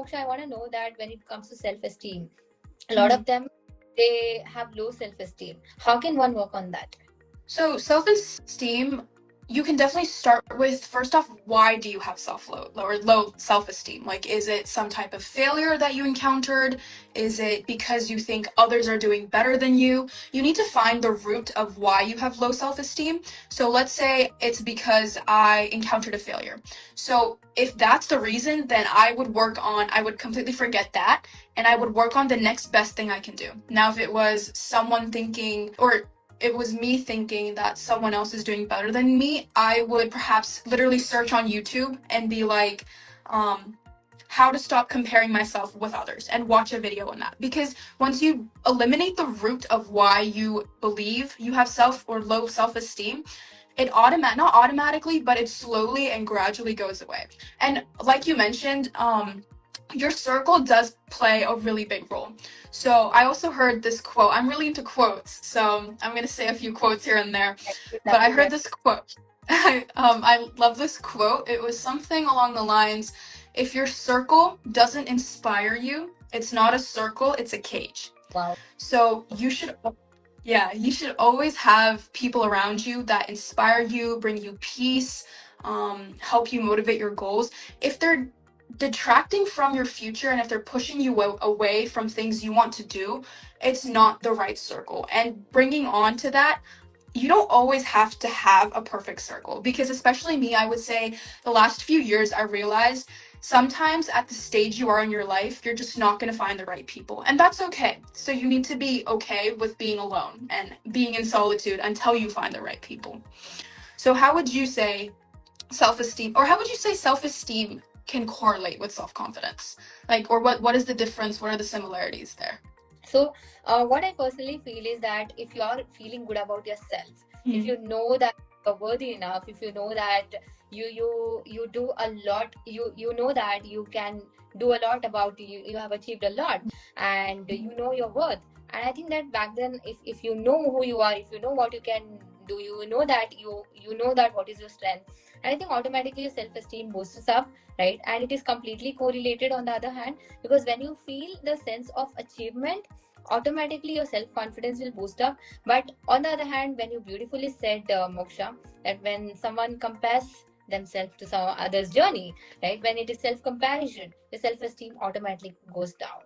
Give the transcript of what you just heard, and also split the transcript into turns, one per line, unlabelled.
Moksha, I want to know that when it comes to self-esteem, a lot
Mhm.
of them, they have low self-esteem. How can one work on that?
So self-esteem, you can definitely start with first off, why do you have low self-esteem? Like, is it some type of failure that you encountered? Is it because you think others are doing better than you? You need to find the root of why you have low self-esteem. So let's say it's because I encountered a failure. So if that's the reason, then I would completely forget that and I would work on the next best thing I can do. Now, if it was someone thinking, or it was me thinking that someone else is doing better than me, I would perhaps literally search on YouTube and be like, how to stop comparing myself with others and watch a video on that. Because once you eliminate the root of why you believe you have low self-esteem, not automatically, but it slowly and gradually goes away. And like you mentioned, your circle does play a really big role. So I also heard this quote. I'm really into quotes, so I'm gonna say a few quotes here and there.
I would
But
love
I
to hear.
heard this quote. I love this quote. It was something along the lines, "If your circle doesn't inspire you, it's not a circle, it's a cage."
Wow.
So you should always have people around you that inspire you, bring you peace, help you motivate your goals. If they're detracting from your future and if they're pushing you away from things you want to do, it's not the right circle. And bringing on to that, you don't always have to have a perfect circle, because especially me, I would say the last few years I realized sometimes at the stage you are in your life, you're just not going to find the right people, and that's okay. So you need to be okay with being alone and being in solitude until you find the right people. So how would you say self-esteem can correlate with self-confidence? Like, or what is the difference? What are the similarities there?
So, what I personally feel is that if you are feeling good about yourself, if
Mm-hmm.
you know that you're worthy enough, if you know that you do a lot, you know that you can do a lot about you, you have achieved a lot, and you know your worth. And I think that back then, if you know who you are, if you know what you can do, you know that you know that what is your strength, and I think automatically your self-esteem boosts up, right? And it is completely correlated on the other hand, because when you feel the sense of achievement, automatically your self-confidence will boost up. But on the other hand, when you beautifully said, Moksha, that when someone compares themselves to some other's journey, right, when it is self-comparison, the self-esteem automatically goes down.